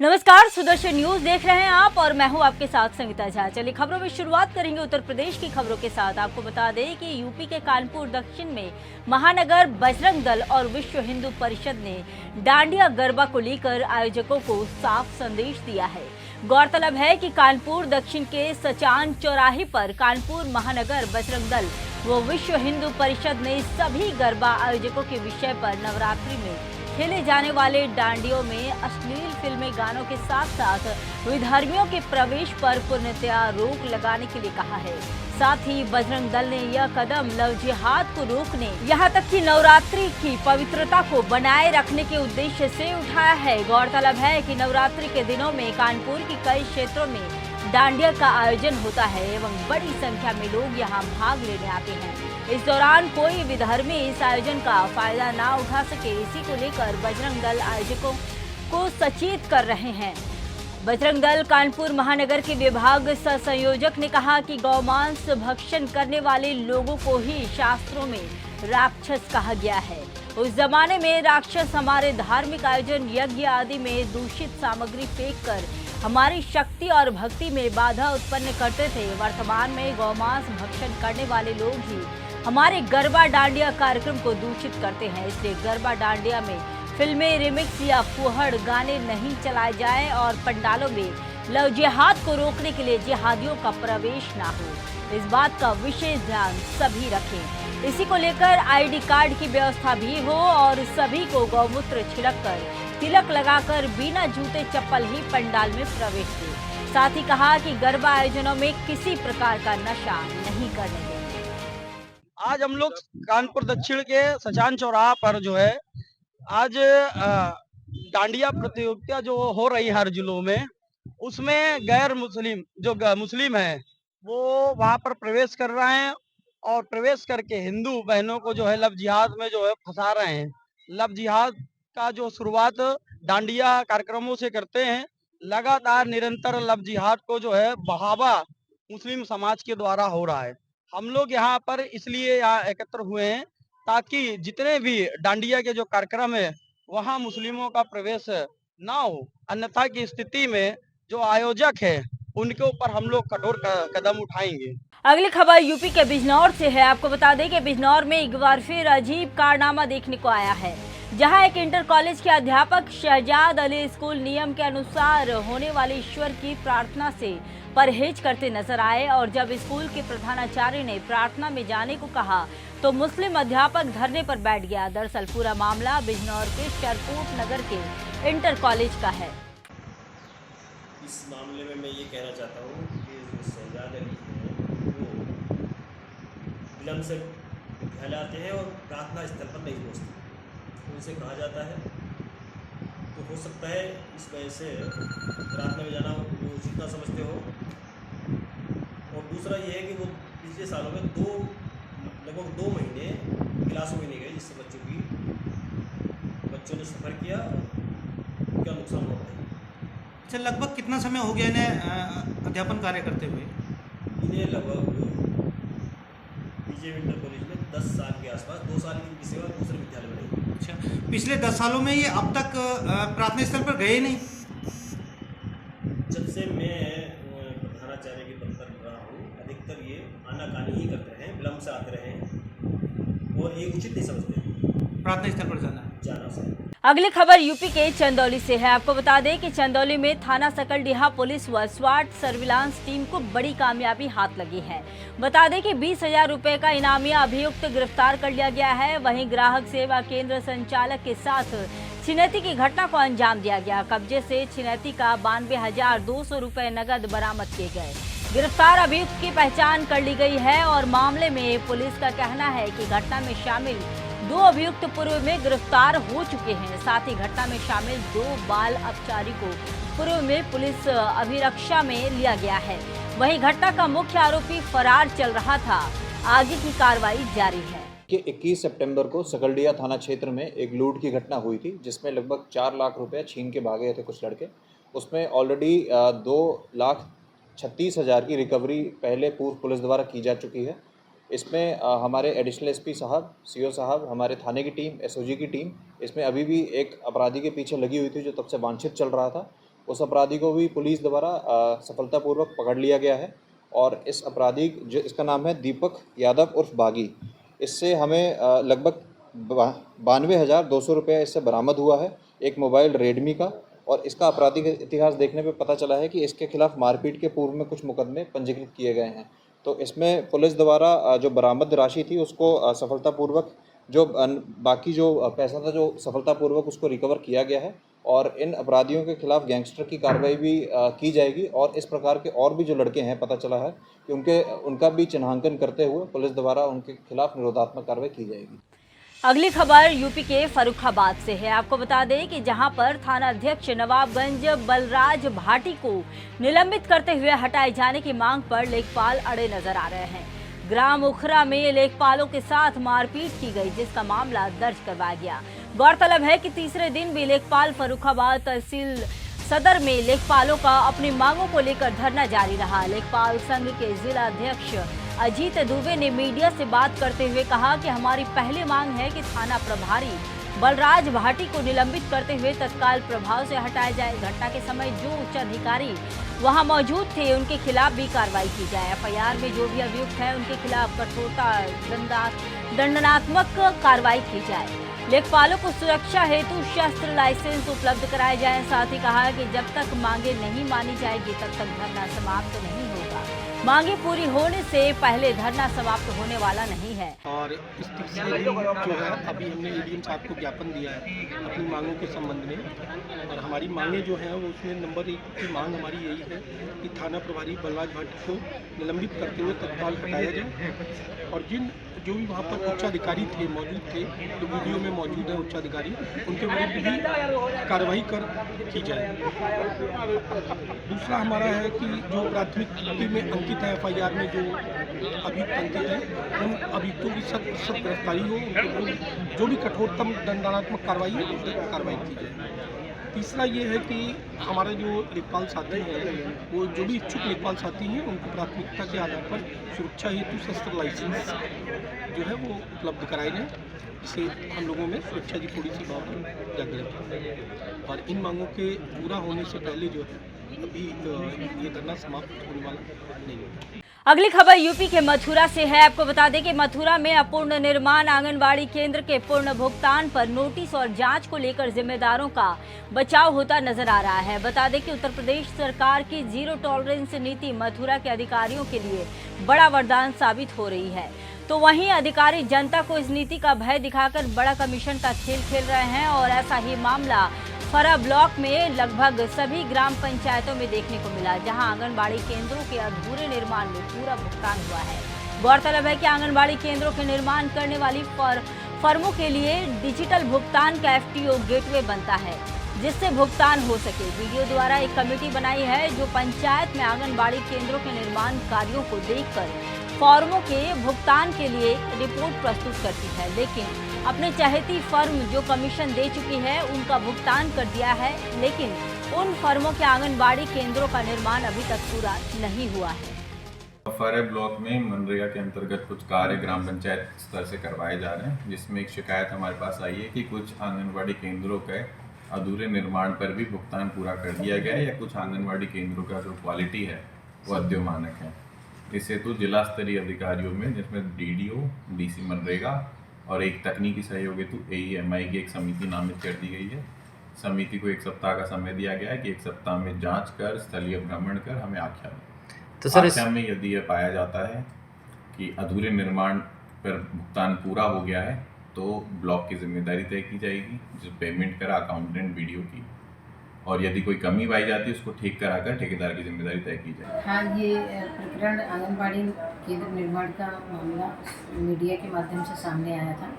नमस्कार, सुदर्शन न्यूज देख रहे हैं आप और मैं हूं आपके साथ संगीता झा। चलिए खबरों में शुरुआत करेंगे उत्तर प्रदेश की खबरों के साथ। आपको बता दें कि यूपी के कानपुर दक्षिण में महानगर बजरंग दल और विश्व हिंदू परिषद ने डांडिया गरबा को लेकर आयोजकों को साफ संदेश दिया है। गौरतलब है कि कानपुर दक्षिण के सचान चौराहे पर कानपुर महानगर बजरंग दल व विश्व हिंदू परिषद ने सभी गरबा आयोजकों के विषय पर नवरात्रि में खेले जाने वाले डांडियों में अश्लील फिल्मी गानों के साथ साथ विधर्मियों के प्रवेश पर पूर्णतया रोक लगाने के लिए कहा है। साथ ही बजरंग दल ने यह कदम लव जिहाद को रोकने, यहां तक कि नवरात्रि की पवित्रता को बनाए रखने के उद्देश्य से उठाया है। गौरतलब है कि नवरात्रि के दिनों में कानपुर के कई क्षेत्रों में डांडिया का आयोजन होता है एवं बड़ी संख्या में लोग यहां भाग लेने आते हैं। इस दौरान कोई विधर्मी इस आयोजन का फायदा ना उठा सके, इसी को लेकर बजरंग दल आयोजकों को सचेत कर रहे हैं। बजरंग दल कानपुर महानगर के विभाग सह संयोजक ने कहा कि गौमांस भक्षण करने वाले लोगों को ही शास्त्रों में राक्षस कहा गया है। उस जमाने में राक्षस हमारे धार्मिक आयोजन, यज्ञ आदि में दूषित सामग्री फेंक कर हमारी शक्ति और भक्ति में बाधा उत्पन्न करते थे। वर्तमान में गौमांस भक्षण करने वाले लोग ही हमारे गरबा डांडिया कार्यक्रम को दूषित करते हैं। इसलिए गरबा डांडिया में फिल्में, रिमिक्स या फुहड़ गाने नहीं चलाए जाए और पंडालों में लव जिहाद को रोकने के लिए जिहादियों का प्रवेश ना हो। इस बात का विशेष ध्यान सभी रखें। इसी को लेकर आईडी कार्ड की व्यवस्था भी हो और सभी को गौमूत्र छिड़ककर, तिलक लगाकर बिना जूते चप्पल ही पंडाल में प्रवेश दे। साथ ही कहा कि गरबा आयोजनों में किसी प्रकार का नशा नहीं करने देंगे। आज हम लोग कानपुर दक्षिण के सचान चौराहा पर जो है आज डांडिया प्रतियोगिता जो हो रही है हर जिलों में, उसमें गैर मुस्लिम जो मुस्लिम है वो वहां पर प्रवेश कर रहे हैं और प्रवेश करके हिंदू बहनों को जो है लव जिहाद में जो है फंसा रहे हैं। लव जिहाद का जो शुरुआत डांडिया कार्यक्रमों से करते हैं, लगातार निरंतर लव जिहाद को जो है बढ़ावा मुस्लिम समाज के द्वारा हो रहा है। हम लोग यहाँ पर इसलिए यहाँ एकत्र हुए हैं ताकि जितने भी डांडिया के जो कार्यक्रम है वहाँ मुस्लिमों का प्रवेश ना हो, अन्यथा की स्थिति में जो आयोजक है उनके ऊपर हम लोग कठोर कदम उठाएंगे। अगली खबर यूपी के बिजनौर से है। आपको बता दें कि बिजनौर में एक बार फिर अजीब कारनामा देखने को आया है, जहां एक इंटर कॉलेज के अध्यापक शहजाद अली स्कूल नियम के अनुसार होने वाले ईश्वर की प्रार्थना से परहेज करते नजर आए और जब स्कूल के प्रधानाचार्य ने प्रार्थना में जाने को कहा तो मुस्लिम अध्यापक धरने पर बैठ गया। दरअसल पूरा मामला बिजनौर के शरकोट नगर के इंटर कॉलेज का है। इस मामले में मैं ये कहना चाहता हूँ कि जो शहजाद अली हैं वो विलम्ब से विद्यालय आते हैं और प्रार्थना स्थल पर नहीं पहुँचते। उनसे कहा जाता है तो हो सकता है इस वजह से प्रार्थना में जाना वो उचित ना समझते हो। और दूसरा ये है कि वो पिछले सालों में लगभग 2 महीने क्लासों में नहीं गए, जिससे बच्चों ने सफ़र किया, क्या नुकसान हो रहा है। अच्छा, लगभग कितना समय हो गया इन्हें अध्यापन कार्य करते हुए? इन्हें लगभग पीजे इंटर कॉलेज में 10 साल के आसपास, 2 साल की सेवा दूसरे विद्यालय में रही। अच्छा, पिछले 10 सालों में ये अब तक प्रार्थना स्थल पर गए नहीं? जब से मैं प्रधानाचार्य के पद पर रहा हूँ, अधिकतर ये आनाकानी ही करते हैं, विलम्ब से आते रहे हैं और ये उचित नहीं समझते प्रार्थना स्थल पर जाना से। अगली खबर यूपी के चंदौली से है। आपको बता दें कि चंदौली में थाना सकलडीहा पुलिस व स्वाट सर्विलांस टीम को बड़ी कामयाबी हाथ लगी है। बता दें कि 20,000 रुपए का इनामी अभियुक्त गिरफ्तार कर लिया गया है। वहीं ग्राहक सेवा केंद्र संचालक के साथ छिनैती की घटना को अंजाम दिया गया। कब्जे से छिनैती का 92,200 रुपए नगद बरामद किए गए। गिरफ्तार अभियुक्त की पहचान कर ली गई है और मामले में पुलिस का कहना है कि घटना में शामिल 2 अभियुक्त पूर्व में गिरफ्तार हो चुके हैं। साथ ही घटना में शामिल 2 बाल अपचारी को पूर्व में पुलिस अभिरक्षा में लिया गया है। वहीं घटना का मुख्य आरोपी फरार चल रहा था। आगे की कार्रवाई जारी है। कि 21 सितंबर को सकलडीहा थाना क्षेत्र में एक लूट की घटना हुई थी, जिसमें लगभग 4 लाख रुपए छीन के भागे थे कुछ लड़के। उसमें ऑलरेडी 2,36,000 की रिकवरी पहले पूर्व पुलिस द्वारा की जा चुकी है। इसमें हमारे एडिशनल एसपी साहब, सीओ साहब, हमारे थाने की टीम, एसओजी की टीम, इसमें अभी भी एक अपराधी के पीछे लगी हुई थी जो तब से वांछित चल रहा था। उस अपराधी को भी पुलिस द्वारा सफलतापूर्वक पकड़ लिया गया है। और इस अपराधी जो इसका नाम है दीपक यादव उर्फ बागी, इससे हमें लगभग 92,200 रुपये इससे बरामद हुआ है, एक मोबाइल रेडमी का। और इसका आपराधिक इतिहास देखने पे पता चला है कि इसके खिलाफ मारपीट के पूर्व में कुछ मुकदमे पंजीकृत किए गए हैं। तो इसमें पुलिस द्वारा जो बरामद राशि थी उसको सफलतापूर्वक जो बाकी जो पैसा था जो सफलतापूर्वक उसको रिकवर किया गया है। और इन अपराधियों के खिलाफ गैंगस्टर की कार्रवाई भी की जाएगी। और इस प्रकार के और भी जो लड़के हैं, पता चला है कि उनका भी चिन्हांकन करते हुए पुलिस द्वारा उनके खिलाफ निरोधात्मक कार्रवाई की जाएगी। अगली खबर यूपी के फर्रुखाबाद से है। आपको बता दें कि जहां पर थाना अध्यक्ष नवाबगंज बलराज भाटी को निलंबित करते हुए हटाए जाने की मांग पर लेखपाल अड़े नजर आ रहे हैं। ग्राम उखरा में लेखपालों के साथ मारपीट की गई, जिसका मामला दर्ज करवाया गया। गौरतलब है कि तीसरे दिन भी लेखपाल फर्रुखाबाद तहसील सदर में लेखपालों का अपनी मांगों को लेकर धरना जारी रहा। लेखपाल संघ के जिला अध्यक्ष अजीत दुबे ने मीडिया से बात करते हुए कहा कि हमारी पहली मांग है कि थाना प्रभारी बलराज भाटी को निलंबित करते हुए तत्काल प्रभाव से हटाया जाए। घटना के समय जो उच्च अधिकारी वहां मौजूद थे उनके खिलाफ भी कार्रवाई की जाए। एफआईआर में जो भी अभियुक्त है उनके खिलाफ कठोरता दंडात्मक कार्रवाई की जाए। लेखपालों को सुरक्षा हेतु शस्त्र लाइसेंस उपलब्ध कराए जाए। साथ ही कहा कि जब तक मांगे नहीं मानी जाएगी तब तक धरना समाप्त नहीं होगा। मांगे पूरी होने से पहले धरना समाप्त होने वाला नहीं है। और इस तीसरे दिन जो है अभी हमने एडीएम साहब को ज्ञापन दिया है अपनी मांगों के संबंध में। और हमारी मांगे जो हैं वो उसमें नंबर 1 की मांग हमारी यही है कि थाना प्रभारी बलराज भाटी को निलंबित करते हुए तत्काल हटाया जाए। और जो भी वहाँ पर उच्चाधिकारी थे मौजूद थे, जो वीडियो में मौजूद है उच्चाधिकारी, उनके विरुद्ध भी कार्रवाई की जाए। दूसरा हमारा है कि जो प्राथमिकी में अंकित है एफआईआर में जो अभियुक्त अंकित है उन अभियुक्तों की सख्त गिरफ्तारी हो, जो भी कठोरतम दंडात्मक कार्रवाई है उस पर कार्रवाई की जाए। तीसरा ये है कि हमारे जो लेखपाल साथी हैं वो जो भी इच्छुक लेखपाल साथी हैं उनको प्राथमिकता के आधार पर सुरक्षा हेतु शस्त्र लाइसेंस जो है वो उपलब्ध कराए जाए, जिससे हम लोगों में सुरक्षा की थोड़ी सी भावना जागृत हो। और इन मांगों के पूरा होने से पहले जो है अभी ये धरना समाप्त होने वाला नहीं है। अगली खबर यूपी के मथुरा से है। आपको बता दें कि मथुरा में अपूर्ण निर्माण आंगनबाड़ी केंद्र के पूर्ण भुगतान पर नोटिस और जांच को लेकर जिम्मेदारों का बचाव होता नजर आ रहा है। बता दें कि उत्तर प्रदेश सरकार की जीरो टॉलरेंस नीति मथुरा के अधिकारियों के लिए बड़ा वरदान साबित हो रही है। तो वहीं अधिकारी जनता को इस नीति का भय दिखाकर बड़ा कमीशन का खेल खेल रहे हैं। और ऐसा ही मामला फरा ब्लॉक में लगभग सभी ग्राम पंचायतों में देखने को मिला, जहां आंगनबाड़ी केंद्रों के अधूरे निर्माण में पूरा भुगतान हुआ है। गौरतलब है कि आंगनबाड़ी केंद्रों के निर्माण करने वाली फर्मों के लिए डिजिटल भुगतान का FTO गेटवे बनता है, जिससे भुगतान हो सके। वीडियो द्वारा एक कमेटी बनाई है जो पंचायत में आंगनबाड़ी केंद्रों के निर्माण कार्यों को देखकर फर्मों के भुगतान के लिए रिपोर्ट प्रस्तुत करती है, लेकिन अपने चहेती फर्म जो कमीशन दे चुकी है उनका भुगतान कर दिया है, लेकिन उन फर्मों के आंगनबाड़ी केंद्रों का निर्माण अभी तक पूरा नहीं हुआ है। फरे ब्लॉक में मनरेगा के अंतर्गत कुछ कार्य ग्राम पंचायत स्तर से करवाए जा रहे हैं, जिसमें एक शिकायत हमारे पास आई है कि कुछ आंगनबाड़ी केंद्रों के अधूरे निर्माण पर भी भुगतान पूरा कर दिया गया है, या कुछ आंगनबाड़ी केंद्रों का जो क्वालिटी है वो अद्यमानक है। इस हेतु जिला स्तरीय अधिकारियों में, जिसमें DDO, DC मनरेगा और एक तकनीकी सहयोग हेतु AEMI की एक समिति नामित कर दी गई है। समिति को 1 सप्ताह का समय दिया गया है कि 1 सप्ताह में जांच कर स्थलीय भ्रमण कर हमें आख्या दें। तो सर आख्या में यदि यह पाया जाता है कि अधूरे निर्माण पर भुगतान पूरा हो गया है तो ब्लॉक की जिम्मेदारी तय की जाएगी, जो पेमेंट करा अकाउंटेंट BDO की, और यदि कोई कमी पाई जाती है उसको ठीक कराकर ठेकेदार की जिम्मेदारी तय की जाए। हाँ, ये प्रकरण आंगनबाड़ी केंद्र निर्माण का मामला मीडिया के माध्यम से सामने आया था।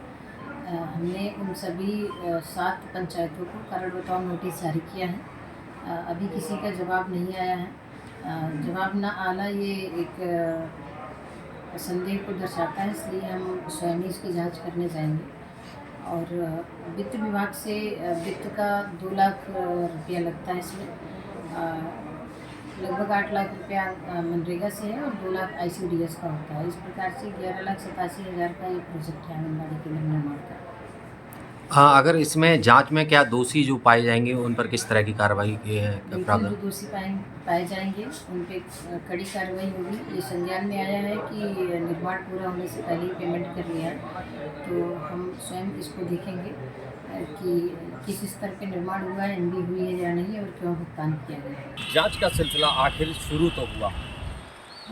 हमने उन सभी 7 पंचायतों को कारण बताओ नोटिस जारी किया है। अभी किसी का जवाब नहीं आया है। जवाब न आना ये एक संदेह को दर्शाता है, इसलिए हम स्वयं इसकी जाँच करने जाएंगे। और वित्त विभाग से वित्त का 2 लाख रुपया लगता है इसमें। लगभग 8 लाख रुपया मनरेगा से है और 2 लाख ICDS का होता है। इस प्रकार से 11,87,000 का ये प्रोजेक्ट है आंगनबाड़ी केंद्र निर्माण का। हाँ, अगर इसमें जांच में क्या दोषी जो पाए जाएंगे उन पर किस तरह की कार्रवाई बिल्कुल प्रावधान? जो दोषी पाए जाएंगे उन पे कड़ी कार्रवाई होगी। ये संज्ञान में आया है कि निर्माण पूरा होने से पहले ही पेमेंट कर लिया है, तो हम स्वयं इसको देखेंगे कि किस स्तर पे निर्माण हुआ है, एमडी हुई है या नहीं, और क्यों भुगतान किया गया है। जांच का सिलसिला आखिर शुरू तो हुआ।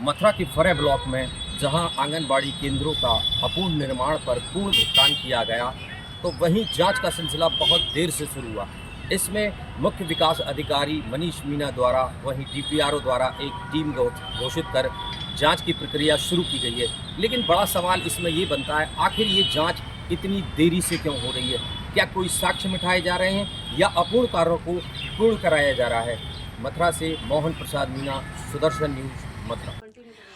मथुरा के फरे ब्लॉक में जहां आंगनबाड़ी केंद्रों का अपूर्ण निर्माण पर पूर्ण भुगतान किया गया, तो वहीं जांच का सिलसिला बहुत देर से शुरू हुआ। इसमें मुख्य विकास अधिकारी मनीष मीना द्वारा, वहीं डीपीआरओ द्वारा एक टीम घोषित कर जांच की प्रक्रिया शुरू की गई है। लेकिन बड़ा सवाल इसमें ये बनता है, आखिर ये जांच इतनी देरी से क्यों हो रही है? क्या कोई साक्ष्य मिटाए जा रहे हैं या अपूर्ण कार्यों को पूर्ण कराया जा रहा है? मथुरा से मोहन प्रसाद मीना, सुदर्शन न्यूज, मथुरा।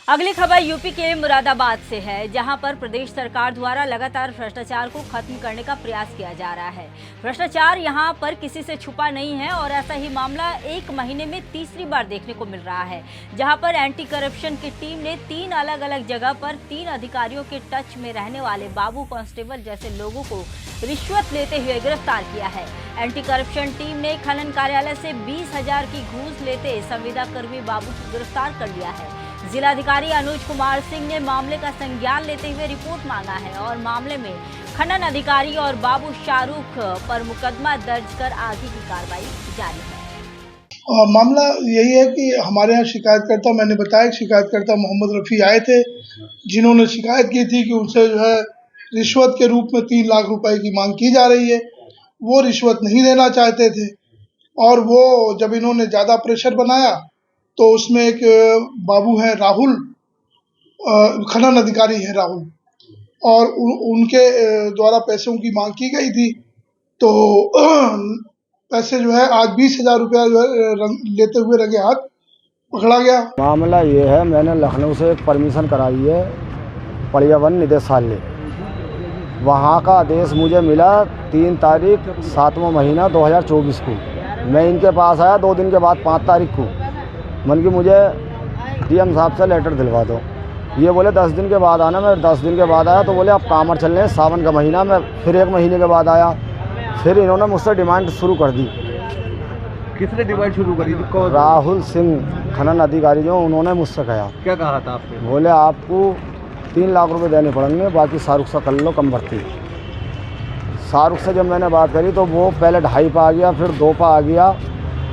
अगली खबर यूपी के मुरादाबाद से है, जहां पर प्रदेश सरकार द्वारा लगातार भ्रष्टाचार को खत्म करने का प्रयास किया जा रहा है। भ्रष्टाचार यहां पर किसी से छुपा नहीं है और ऐसा ही मामला एक महीने में तीसरी बार देखने को मिल रहा है, जहां पर एंटी करप्शन की टीम ने 3 अलग अलग जगह पर 3 अधिकारियों के टच में रहने वाले बाबू कांस्टेबल जैसे लोगों को रिश्वत लेते हुए गिरफ्तार किया है। एंटी करप्शन टीम ने खनन कार्यालय से 20,000 की घूस लेते संविदा कर्मी बाबू को गिरफ्तार कर लिया है। जिलाधिकारी अनुज कुमार सिंह ने मामले का संज्ञान लेते हुए रिपोर्ट मांगा है और मामले में खनन अधिकारी और बाबू शाहरुख पर मुकदमा दर्ज कर आगे की कार्रवाई जारी है। मामला यही है कि हमारे यहाँ शिकायतकर्ता, मैंने बताया कि शिकायतकर्ता मोहम्मद रफ़ी आए थे, जिन्होंने शिकायत की थी कि उनसे जो है रिश्वत के रूप में 3 लाख रुपए की मांग की जा रही है। वो रिश्वत नहीं देना चाहते थे और वो जब इन्होंने ज़्यादा प्रेशर बनाया तो उसमें एक बाबू है राहुल, खनन अधिकारी है राहुल, और उनके द्वारा पैसों की मांग की गई थी। तो पैसे जो है आज 20,000 रुपया जो है लेते हुए रंगे हाथ पकड़ा गया। मामला ये है, मैंने लखनऊ से एक परमिशन कराई है पर्यावरण निदेशालय, वहाँ का आदेश मुझे मिला 3 तारीख 7वां महीना 2024 को। मैं इनके पास आया 2 दिन के बाद 5 तारीख को, मन की मुझे डीएम साहब से लेटर दिलवा दो। ये बोले 10 दिन के बाद आना। मैं 10 दिन के बाद आया तो बोले आप कामर चल रहे हैं, सावन का महीना में। फिर 1 महीने के बाद आया, फिर इन्होंने मुझसे डिमांड शुरू कर दी। किसने डिमांड शुरू करी थी? राहुल सिंह खनन अधिकारी जो, उन्होंने मुझसे कहा। क्या कहा था आपने? बोले आपको 3 लाख रुपए देने पड़ेंगे, बाकी शाहरुख से कर लो कम भर्ती। शाहरुख से जब मैंने बात करी तो वो पहले 2.5 पे आ गया, फिर 2 पे आ गया।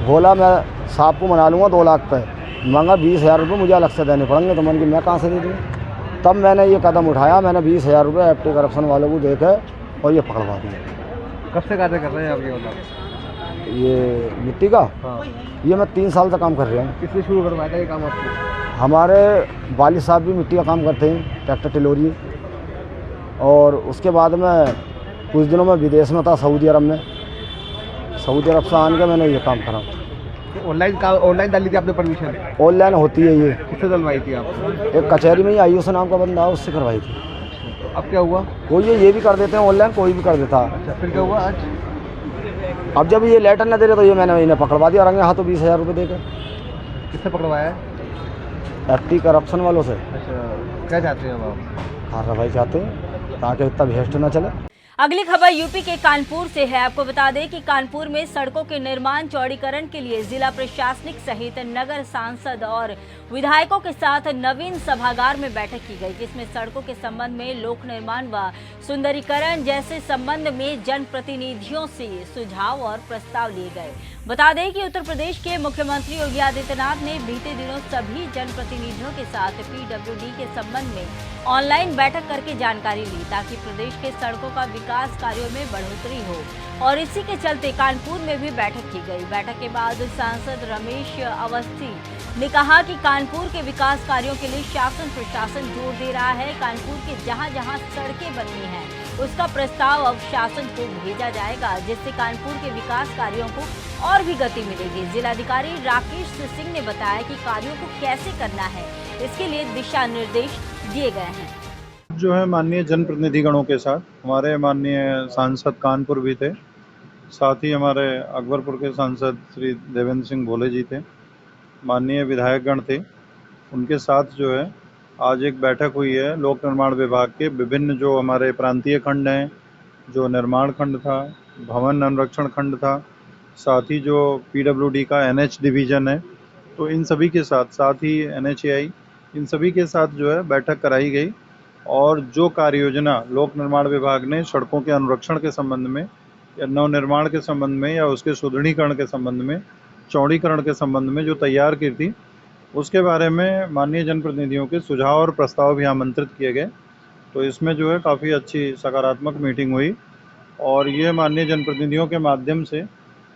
बोला मैं साहब को मना लूँगा 2 लाख पे, मांगा 20,000 रुपये मुझे अलग से देने पड़ेंगे। तो मन की मैं कहाँ से दे दूँ? तब मैंने ये कदम उठाया, मैंने 20,000 रुपये एंटी करप्शन वालों को देके और ये पकड़वा दिया। कब से कार्य कर रहे हैं आप ये मतलब? ये मिट्टी का? हाँ। ये मैं 3 साल से काम कर रहा हूँ। किसने शुरू करवाया था ये काम आपको? हमारे वालिद साहब भी मिट्टी का काम करते हैं, ट्रैक्टर टिलोरी। और उसके बाद में कुछ दिनों में विदेश में था, सऊदी अरब में। सऊदी अरब से आने के मैंने ये काम करा। ऑनलाइन डाली थी आपने परमिशन? ऑनलाइन होती है ये। किससे डलवाई थी आप? एक कचहरी में ही आयुष नाम का बंदा है, उससे करवाई थी। अब क्या हुआ? कोई ये भी कर देते हैं ऑनलाइन, कोई भी कर देता। अच्छा, फिर क्या हुआ आज? अब जब ये लेटर न दे रहे तो ये मैंने इन्हें पकड़वा दिया रंगे हाथों 20,000 रुपये देकर। किससे पकड़वाया? एंटी करप्शन वालों से। अच्छा, क्या चाहते हैं अब आप? कार्रवाई चाहते हैं ताकि इतना भ्रष्ट न चले। अगली खबर यूपी के कानपुर से है। आपको बता दें कि कानपुर में सड़कों के निर्माण चौड़ीकरण के लिए जिला प्रशासनिक सहित नगर सांसद और विधायकों के साथ नवीन सभागार में बैठक की गई, जिसमें सड़कों के संबंध में लोक निर्माण व सुंदरीकरण जैसे संबंध में जनप्रतिनिधियों से सुझाव और प्रस्ताव लिए गए। बता दें कि उत्तर प्रदेश के मुख्यमंत्री योगी आदित्यनाथ ने बीते दिनों सभी जनप्रतिनिधियों के साथ पीडब्ल्यूडी के संबंध में ऑनलाइन बैठक करके जानकारी ली, ताकि प्रदेश के सड़कों का विकास कार्यों में बढ़ोतरी हो। और इसी के चलते कानपुर में भी बैठक की गई। बैठक के बाद सांसद रमेश अवस्थी ने कहा कि कानपुर के विकास कार्यों के लिए शासन प्रशासन जोर दे रहा है। कानपुर के जहां जहां सड़कें बननी हैं उसका प्रस्ताव अब शासन को भेजा जाएगा, जिससे कानपुर के विकास कार्यों को और भी गति मिलेगी। जिलाधिकारी राकेश सिंह ने बताया कि कार्यों को कैसे करना है, इसके लिए दिशा निर्देश दिए गए हैं। जो है माननीय जनप्रतिनिधिगणों के साथ हमारे माननीय सांसद कानपुर भी थे, साथ ही हमारे अकबरपुर के सांसद श्री देवेंद्र सिंह भोले जी थे, माननीय विधायकगण थे। उनके साथ जो है आज एक बैठक हुई है लोक निर्माण विभाग के विभिन्न जो हमारे प्रांतीय खंड हैं जो निर्माण खंड था, भवन अनुरक्षण खंड था, साथ ही जो PWD का NH डिवीज़न है, तो इन सभी के साथ ही NHAI, इन सभी के साथ जो है बैठक कराई गई और जो कार्य योजना लोक निर्माण विभाग ने सड़कों के अनुरक्षण के संबंध में या नवनिर्माण के संबंध में या उसके सुदृढ़ीकरण के संबंध में, चौड़ीकरण के संबंध में जो तैयार की थी, उसके बारे में माननीय जनप्रतिनिधियों के सुझाव और प्रस्ताव भी आमंत्रित किए गए। तो इसमें जो है काफ़ी अच्छी सकारात्मक मीटिंग हुई और ये माननीय जनप्रतिनिधियों के माध्यम से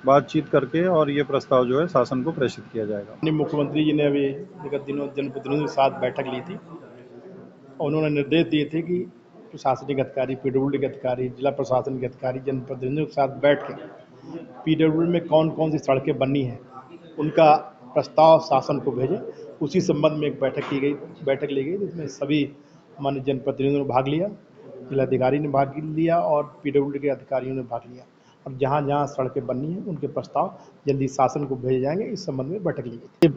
बातचीत करके और ये प्रस्ताव जो है शासन को प्रेषित किया जाएगा। मुख्यमंत्री जी ने अभी विगत दिनों जनप्रतिनिधियों के साथ बैठक ली थी और उन्होंने निर्देश दिए थे कि प्रशासनिक अधिकारी, PWD के अधिकारी, जिला प्रशासन के अधिकारी जनप्रतिनिधियों के साथ बैठ के PWD में कौन कौन सी सड़कें बननी हैं उनका प्रस्ताव शासन को भेजें। उसी संबंध में एक बैठक ली गई जिसमें सभी माननीय जनप्रतिनिधियों ने भाग लिया, जिलाधिकारी ने भाग लिया और PWD के अधिकारियों ने भाग लिया और जहाँ जहाँ सड़कें बननी हैं उनके प्रस्ताव जल्दी शासन को भेजे जाएंगे। इस संबंध में बैठक ली गई।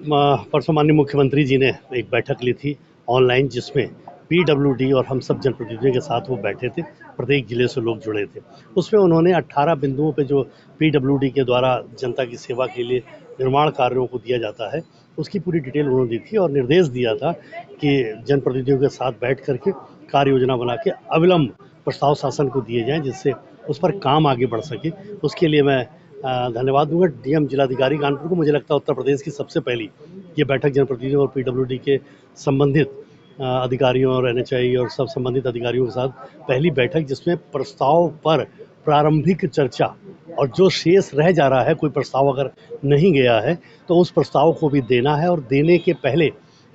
परसों माननीय मुख्यमंत्री जी ने एक बैठक ली थी ऑनलाइन, जिसमें PWD और हम सब जनप्रतिनिधियों के साथ वो बैठे थे, प्रत्येक जिले से लोग जुड़े थे। उसमें उन्होंने 18 बिंदुओं पे जो PWD के द्वारा जनता की सेवा के लिए निर्माण कार्यों को दिया जाता है उसकी पूरी डिटेल उन्होंने दी थी और निर्देश दिया था कि जनप्रतिनिधियों के साथ बैठ करके कार्य योजना बना के अविलंब प्रस्ताव शासन को दिए जाएं, जिससे उस पर काम आगे बढ़ सके। उसके लिए मैं धन्यवाद दूंगा DM जिलाधिकारी कानपुर को। मुझे लगता है उत्तर प्रदेश की सबसे पहली ये बैठक जनप्रतिनिधियों और PWD के संबंधित अधिकारियों और NHAI और सब संबंधित अधिकारियों के साथ पहली बैठक, जिसमें प्रस्ताव पर प्रारंभिक चर्चा और जो शेष रह जा रहा है, कोई प्रस्ताव अगर नहीं गया है तो उस प्रस्ताव को भी देना है और देने के पहले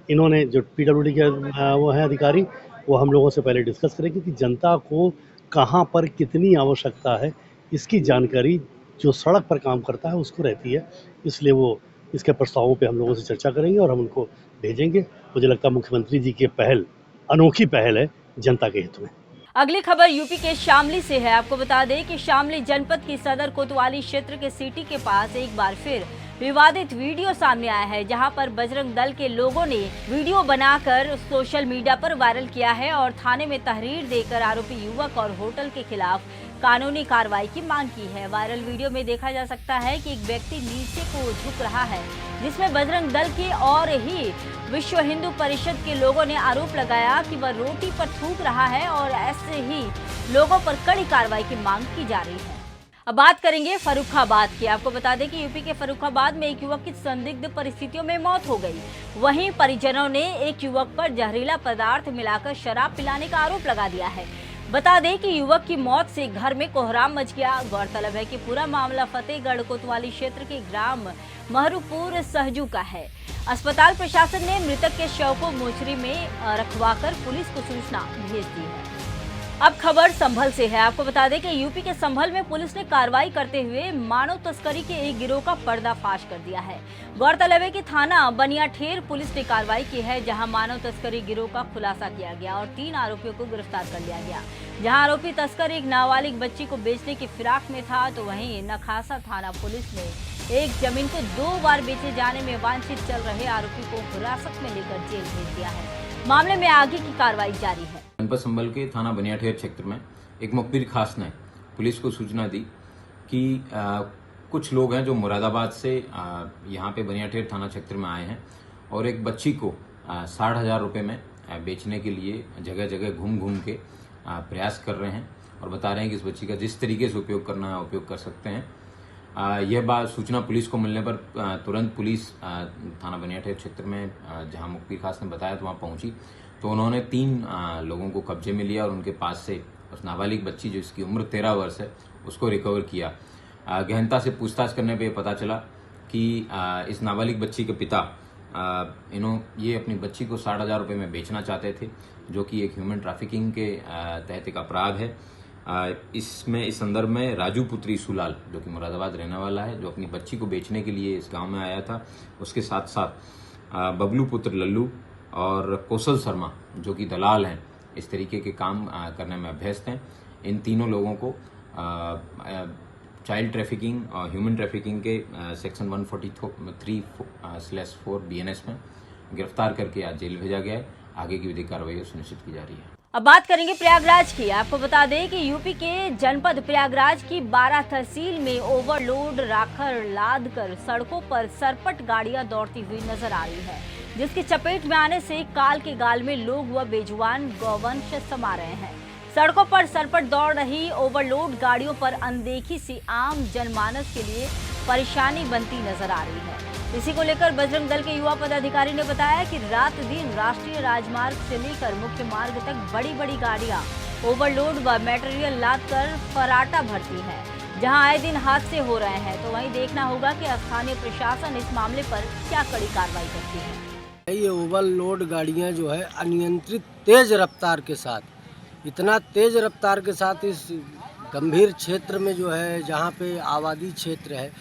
इन्होंने जो PWD के वो हैं अधिकारी, वो हम लोगों से पहले डिस्कस करेंगे कि जनता को कहाँ पर कितनी आवश्यकता है इसकी जानकारी जो सड़क पर काम करता है उसको रहती है। इसलिए वो इसके प्रस्तावों पे हम लोगों से चर्चा करेंगे और हम उनको भेजेंगे। मुझे लगता है मुख्यमंत्री जी की पहल अनोखी पहल है जनता के हित में। अगली खबर यूपी के शामली से है। आपको बता दें कि शामली जनपद की सदर कोतवाली क्षेत्र के सिटी के पास एक बार फिर विवादित वीडियो सामने आया है, जहां पर बजरंग दल के लोगों ने वीडियो बनाकर सोशल मीडिया पर वायरल किया है और थाने में तहरीर देकर आरोपी युवक और होटल के खिलाफ कानूनी कार्रवाई की मांग की है। वायरल वीडियो में देखा जा सकता है कि एक व्यक्ति नीचे को झुक रहा है, जिसमें बजरंग दल के और ही विश्व हिंदू परिषद के लोगों ने आरोप लगाया कि वह रोटी पर थूक रहा है और ऐसे ही लोगों पर कड़ी कार्रवाई की मांग की जा रही है। अब बात करेंगे फर्रुखाबाद की। आपको बता दें कि यूपी के फर्रुखाबाद में एक युवक की संदिग्ध परिस्थितियों में मौत हो गई। वहीं परिजनों ने एक युवक पर जहरीला पदार्थ मिलाकर शराब पिलाने का आरोप लगा दिया है। बता दें कि युवक की मौत से घर में कोहराम मच गया। गौरतलब है कि पूरा मामला फतेहगढ़ कोतवाली क्षेत्र के ग्राम महरूपुर सहजू का है। अस्पताल प्रशासन ने मृतक के शव को मोर्चरी में रखवाकर पुलिस को सूचना भेज दी है। अब खबर संभल से है। आपको बता दें कि यूपी के संभल में पुलिस ने कार्रवाई करते हुए मानव तस्करी के एक गिरोह का पर्दाफाश कर दिया है। गौरतलब है कि थाना बनियाठेर पुलिस ने कार्रवाई की है, जहां मानव तस्करी गिरोह का खुलासा किया गया और 3 आरोपियों को गिरफ्तार कर लिया गया। जहां आरोपी तस्कर एक नाबालिग बच्ची को बेचने की फिराक में था, तो वहीं नखासा थाना पुलिस ने एक जमीन को 2 बार बेचे जाने में वांछित चल रहे आरोपी को हिरासत में लेकर जेल भेज दिया है। मामले में आगे की कार्रवाई जारी है। जनपद संभल के थाना बनियाठेर क्षेत्र में एक मुखबिर खास ने पुलिस को सूचना दी कि कुछ लोग हैं जो मुरादाबाद से यहाँ पे बनियाठेर थाना क्षेत्र में आए हैं और एक बच्ची को 60,000 रुपये में बेचने के लिए जगह जगह घूम घूम के प्रयास कर रहे हैं और बता रहे हैं कि इस बच्ची का जिस तरीके से उपयोग करना है उपयोग कर सकते हैं। यह बात सूचना पुलिस को मिलने पर तुरंत पुलिस थाना बनियाठेर क्षेत्र में जहां मुखबिर खास ने बताया तो वहां पहुंची, तो उन्होंने 3 लोगों को कब्जे में लिया और उनके पास से उस नाबालिग बच्ची जिसकी उम्र 13 वर्ष है उसको रिकवर किया। गहनता से पूछताछ करने पे पता चला कि इस नाबालिग बच्ची के पिता ये अपनी बच्ची को 60,000 रुपये में बेचना चाहते थे, जो कि एक ह्यूमन ट्रैफिकिंग के तहत एक अपराध है। इसमें इस संदर्भ में राजू पुत्री सुलाल, जो कि मुरादाबाद रहने वाला है, जो अपनी बच्ची को बेचने के लिए इस गांव में आया था, उसके साथ साथ बबलू पुत्र लल्लू और कौशल शर्मा, जो कि दलाल हैं, इस तरीके के काम करने में अभ्यस्त हैं। इन तीनों लोगों को चाइल्ड ट्रैफिकिंग और ह्यूमन ट्रैफिकिंग के सेक्शन 143/4 BNS में गिरफ्तार करके आज जेल भेजा गया है। आगे की विधिक कार्रवाई सुनिश्चित की जा रही है। अब बात करेंगे प्रयागराज की। आपको बता दें कि यूपी के जनपद प्रयागराज की 12 तहसील में ओवरलोड राखड़ लाद कर सड़कों पर सरपट गाड़ियां दौड़ती हुई नजर आ रही है, जिसकी चपेट में आने से काल के गाल में लोग व बेजुबान गौवंश समा रहे हैं। सड़कों पर सरपट दौड़ रही ओवरलोड गाड़ियों पर अनदेखी से आम जनमानस के लिए परेशानी बनती नजर आ रही है। इसी को लेकर बजरंग दल के युवा पदाधिकारी ने बताया कि रात दिन राष्ट्रीय राजमार्ग से लेकर मुख्य मार्ग तक बड़ी बड़ी गाड़ियां ओवरलोड व मटेरियल लाद कर फराटा भरती है, जहां आए दिन हादसे हो रहे हैं। तो वहीं देखना होगा कि स्थानीय प्रशासन इस मामले पर क्या कड़ी कार्रवाई करती है। ये ओवरलोड गाड़ियां जो है अनियंत्रित तेज रफ्तार के साथ, इतना तेज रफ्तार के साथ इस गंभीर क्षेत्र में जो है, जहाँ पे आबादी क्षेत्र है,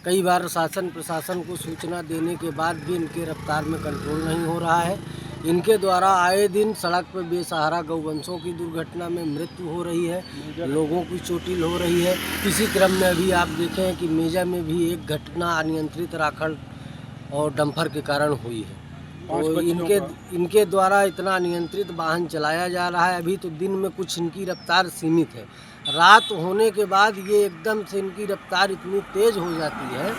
कई बार शासन प्रशासन को सूचना देने के बाद भी इनके रफ्तार में कंट्रोल नहीं हो रहा है। इनके द्वारा आए दिन सड़क पर बेसहारा गौवंशों की दुर्घटना में मृत्यु हो रही है, लोगों की चोटिल हो रही है। इसी क्रम में अभी आप देखें कि मेजा में भी एक घटना अनियंत्रित राखड़ और डंपर के कारण हुई है। तो इनके द्वारा इतना अनियंत्रित वाहन चलाया जा रहा है। अभी तो दिन में कुछ इनकी रफ्तार सीमित है, रात होने के बाद ये एकदम से इनकी रफ्तार इतनी तेज हो जाती है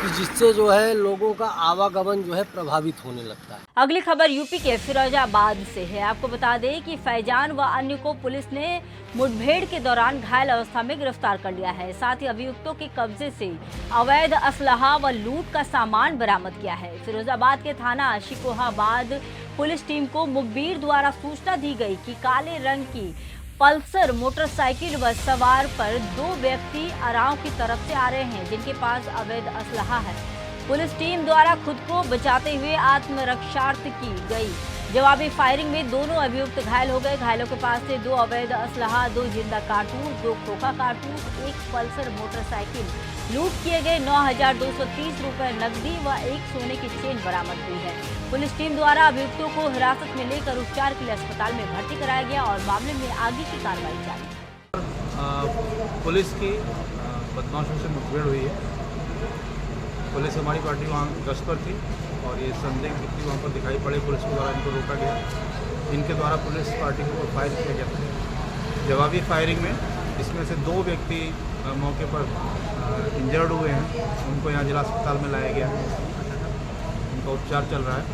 कि जिससे जो है लोगों का आवागमन जो है प्रभावित होने लगता है। अगली खबर यूपी के फिरोजाबाद से है। आपको बता दें कि फैजान व अन्य को पुलिस ने मुठभेड़ के दौरान घायल अवस्था में गिरफ्तार कर लिया है। साथ ही अभियुक्तों के कब्जे से अवैध असलहा व लूट का सामान बरामद किया है। फिरोजाबाद के थाना शिकोहाबाद पुलिस टीम को मुखबिर द्वारा सूचना दी गई कि काले रंग की पल्सर मोटरसाइकिल व सवार पर 2 व्यक्ति अराव की तरफ से आ रहे हैं, जिनके पास अवैध असलहा है। पुलिस टीम द्वारा खुद को बचाते हुए आत्मरक्षार्थ की गई जवाबी फायरिंग में दोनों अभियुक्त घायल हो गए। घायलों के पास से 2 अवैध असलहा, 2 जिंदा कारतूस, 2 खोखा कारतूस, 1 पल्सर मोटरसाइकिल लूट किए गए 9,230 रुपए नकदी व 1 सोने की चेन बरामद हुई है। पुलिस टीम द्वारा अभियुक्तों को हिरासत में लेकर उपचार के लिए अस्पताल में भर्ती कराया गया और मामले में आगे की कार्रवाई जारी। पुलिस की बदमाशों से मुठभेड़ हुई है। पुलिस हमारी पार्टी वहाँ गश्त पर थी और ये संदिग्ध व्यक्ति वहाँ पर दिखाई पड़े। पुलिस के द्वारा इनको रोका गया। इनके द्वारा पुलिस पार्टी को फायर किया गया था। जवाबी फायरिंग में इसमें से 2 व्यक्ति मौके पर इंजर्ड हुए हैं। उनको यहाँ जिला अस्पताल में लाया गया है, उनका उपचार चल रहा है।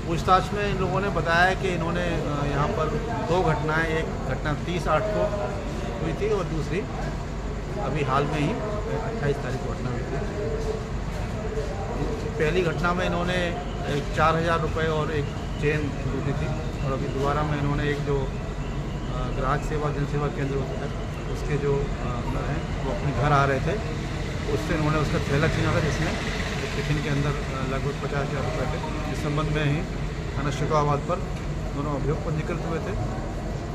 पूछताछ में इन लोगों ने बताया कि इन्होंने यहाँ पर 2 घटनाएं, एक घटना 30/8 को हुई थी और दूसरी अभी हाल में ही 28 तारीख को घटना हुई थी। पहली घटना में इन्होंने 4,000 रुपये और एक चेन लूटी थी और अभी दोबारा में इन्होंने एक जो ग्राहक सेवा जनसेवा केंद्र होता है उसके जो हैं वो अपने घर आ रहे थे, उससे इन्होंने उसका थैला छीना था जिसमें टिफिन के अंदर लगभग 50,000 रुपये थे। इस संबंध में ही थाना शिकोहाबाद पर दोनों अभियोग पंजीकृत हुए थे।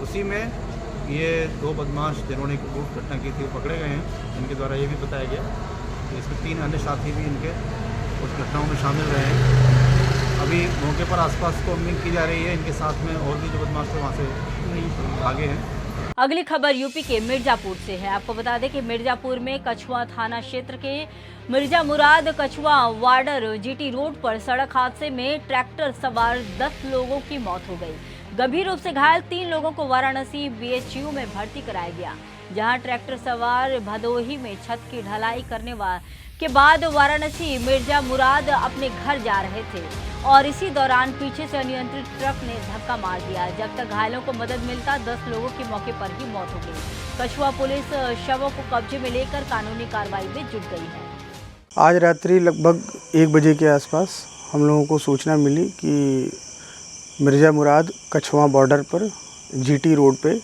उसी में ये 2 बदमाश जिन्होंने एक लूट घटना की थी वो पकड़े गए हैं। इनके द्वारा ये भी बताया गया कि इसमें 3 अन्य साथी भी इनके उस घटनाओं में शामिल रहे हैं। अभी मौके पर आसपास कॉम्बिंग की जा रही है। इनके साथ में और भी जो बदमाश थे वहाँ से आगे हैं। अगली खबर यूपी के मिर्जापुर से है। आपको बता दें कि मिर्जापुर में कछुआ थाना क्षेत्र के मिर्जा मुराद कछुआ वार्डर जीटी रोड पर सड़क हादसे में ट्रैक्टर सवार 10 लोगों की मौत हो गई। गंभीर रूप से घायल 3 लोगों को वाराणसी बीएचयू में भर्ती कराया गया, जहां ट्रैक्टर सवार भदोही में छत की ढलाई करने के बाद वाराणसी मिर्जा मुराद अपने घर जा रहे थे और इसी दौरान पीछे से अनियंत्रित ट्रक ने धक्का मार दिया। जब तक घायलों को मदद मिलता 10 लोगों की मौके पर ही मौत हो गई। कछुआ पुलिस शवों को कब्जे में लेकर कानूनी कार्रवाई में जुट गई है। आज रात्रि लगभग 1 बजे के आसपास हम लोगों को सूचना मिली कि मिर्जा मुराद कछुआ बॉर्डर पर जीटी रोड पे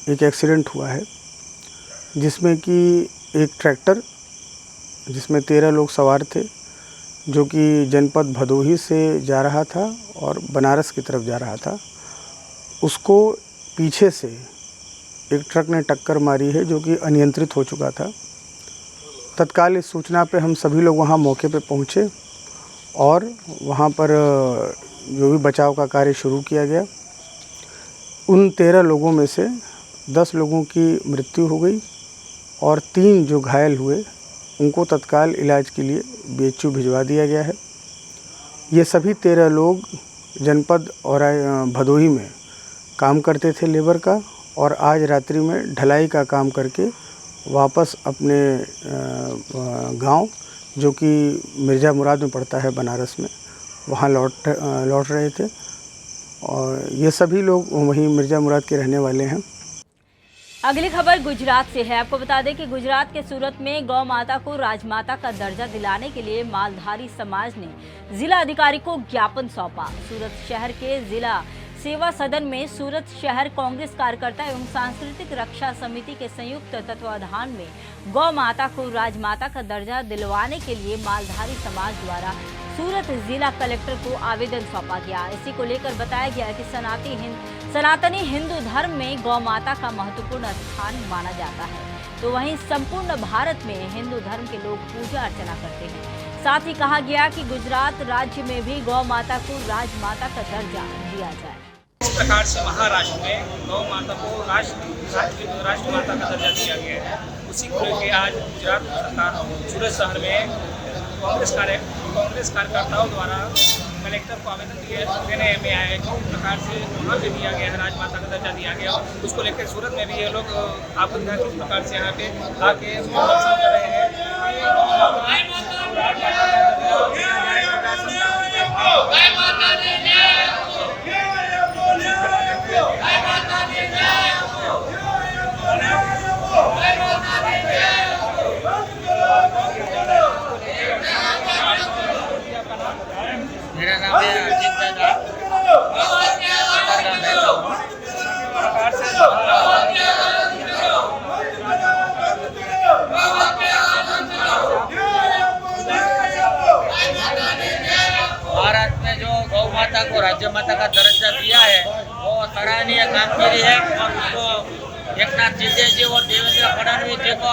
एक एक्सीडेंट हुआ है, जिसमें कि एक ट्रैक्टर जिसमें 13 लोग सवार थे, जो कि जनपद भदोही से जा रहा था और बनारस की तरफ जा रहा था, उसको पीछे से एक ट्रक ने टक्कर मारी है, जो कि अनियंत्रित हो चुका था। तत्काल इस सूचना पे हम सभी लोग वहाँ मौके पे पहुँचे और वहाँ पर जो भी बचाव का कार्य शुरू किया गया। उन 13 लोगों में से 10 लोगों की मृत्यु हो गई और 3 जो घायल हुए उनको तत्काल इलाज के लिए बीएचयू भिजवा दिया गया है। ये सभी 13 लोग जनपद और भदोही में काम करते थे लेबर का, और आज रात्रि में ढलाई का काम करके वापस अपने गांव, जो कि मिर्ज़ा मुराद में पड़ता है बनारस में, वहां लौट रहे थे। और ये सभी लोग वहीं मिर्ज़ा मुराद के रहने वाले हैं। अगली खबर गुजरात से है। आपको बता दें कि गुजरात के सूरत में गौ माता को राजमाता का दर्जा दिलाने के लिए मालधारी समाज ने जिला अधिकारी को ज्ञापन सौंपा। सूरत शहर के जिला सेवा सदन में सूरत शहर कांग्रेस कार्यकर्ता एवं सांस्कृतिक रक्षा समिति के संयुक्त तत्वाधान में गौ माता को राजमाता का दर्जा दिलवाने के लिए मालधारी समाज द्वारा सूरत जिला कलेक्टर को आवेदन सौंपा गया। इसी को लेकर बताया गया कि सनातनी हिंदू धर्म में गौ माता का महत्वपूर्ण स्थान माना जाता है, तो वहीं संपूर्ण भारत में हिंदू धर्म के लोग पूजा अर्चना करते हैं। साथ ही कहा गया कि गुजरात राज्य में भी गौ माता को राजमाता का दर्जा दिया जाए। इस प्रकार से महाराष्ट्र में गौ माता को राष्ट्रमाता का दर्जा दिया गया है। उसी को लेकर आज गुजरात सरकार सूरत शहर में कांग्रेस कार्यकर्ताओं द्वारा कलेक्टर को आवेदन देने में आया है। किस प्रकार से वहाँ पे दिया गया है, राजमाता का दर्जा दिया गया, उसको लेकर सूरत में भी ये लोग आपत्ति है। किस प्रकार से यहाँ पे आके प्रदर्शन कर रहे हैं। मेरा नाम है अजीत दादा। भारत में जो गौ माता को राज्य माता का दर्जा दिया है वो सराहनीय कामगिरी है, और उसको एकनाथ शिंदे जी और देवेंद्र फडणवीस जी को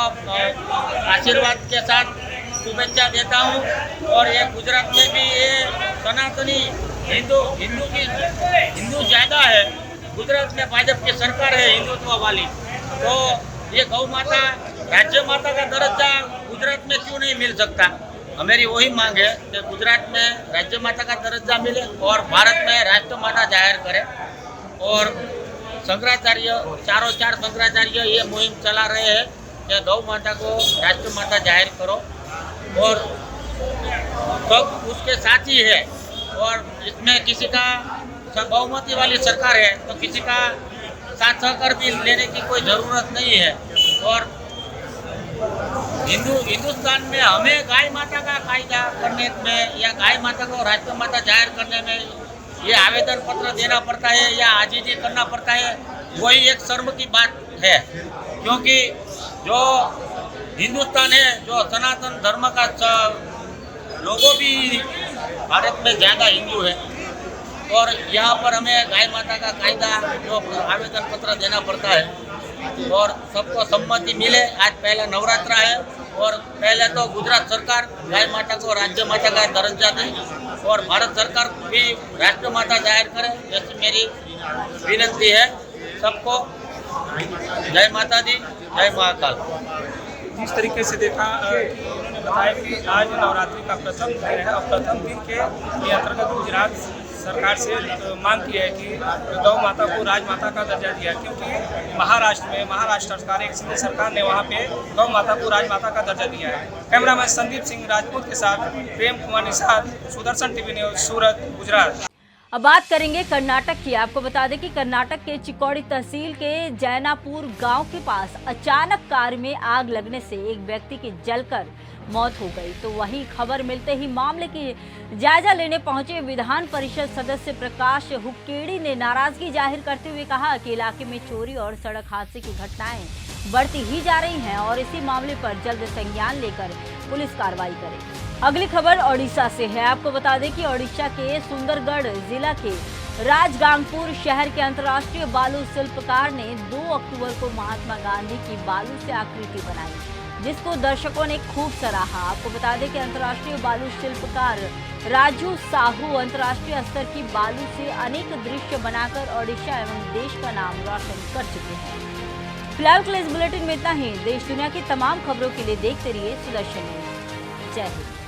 आशीर्वाद के साथ शुभेच्छा देता हूँ। और ये गुजरात में भी ये सनातनी हिंदू ज़्यादा है। गुजरात में भाजपा की सरकार है हिंदुत्व वाली, तो ये गौ माता राज्य माता का दर्जा गुजरात में क्यों नहीं मिल सकता। हमारी वही मांग है कि गुजरात में राज्य माता का दर्जा मिले और भारत में राष्ट्र माता जाहिर करे। और शंकराचार्य चारों चार शंकराचार्य ये मुहिम चला रहे हैं कि गौ माता को राष्ट्र माता जाहिर करो, और सब उसके साथ ही है। और इसमें किसी का बहुमती वाली सरकार है तो किसी का साथ सहकार भी लेने की कोई ज़रूरत नहीं है। और हिंदुस्तान में हमें गाय माता का कायदा करने में या गाय माता को राष्ट्र माता जाहिर करने में ये आवेदन पत्र देना पड़ता है या आजीजी करना पड़ता है, वही एक शर्म की बात है। क्योंकि जो हिंदुस्तान है, जो सनातन धर्म का लोगों भी भारत में ज़्यादा हिंदू है, और यहाँ पर हमें गाय माता का कायदा जो आवेदन पत्र देना पड़ता है और सबको सम्मति मिले। आज पहला नवरात्रा है और पहले तो गुजरात सरकार गाय माता को राज्य माता का दर्जा दे और भारत सरकार भी राष्ट्र माता जाहिर करे, जैसी मेरी विनती है सबको। जय माता दी, जय महाकाल। जिस तरीके से देखा उन्होंने बताया कि आज नवरात्रि का प्रथम दिन है और प्रथम दिन के अंतर्गत गुजरात सरकार से मांग की है कि गौ माता को राजमाता का दर्जा दिया, क्योंकि महाराष्ट्र सरकार एक सिंधी सरकार ने वहाँ पे गौ माता को राजमाता का दर्जा दिया है। कैमरामैन संदीप सिंह राजपूत के साथ प्रेम कुमार निषाद, सुदर्शन टीवी न्यूज, सूरत, गुजरात। अब बात करेंगे कर्नाटक की। आपको बता दें कि कर्नाटक के चिक्कोड़ी तहसील के जैनापुर गांव के पास अचानक कार में आग लगने से एक व्यक्ति की जलकर मौत हो गई। तो वही खबर मिलते ही मामले की जायजा लेने पहुंचे विधान परिषद सदस्य प्रकाश हुक्केड़ी ने नाराजगी जाहिर करते हुए कहा कि इलाके में चोरी और सड़क हादसे की घटनाएं बढ़ती ही जा रही हैं और इसी मामले पर जल्द संज्ञान लेकर पुलिस कार्रवाई करे। अगली खबर ओडिशा से है। आपको बता दें कि ओडिशा के सुंदरगढ़ जिला के राजगांगपुर शहर के अंतर्राष्ट्रीय बालू शिल्पकार ने 2 अक्टूबर को महात्मा गांधी की बालू से आकृति बनाई, जिसको दर्शकों ने खूब सराहा। आपको बता दें कि अंतर्राष्ट्रीय बालू शिल्पकार राजू साहू अंतर्राष्ट्रीय स्तर की बालू से अनेक दृश्य बनाकर ओडिशा एवं देश का नाम रोशन कर चुके हैं। फिलहाल के लिए इस बुलेटिन में इतना ही। देश दुनिया की तमाम खबरों के लिए देखते रहिए सुदर्शन न्यूज। जय हिंद।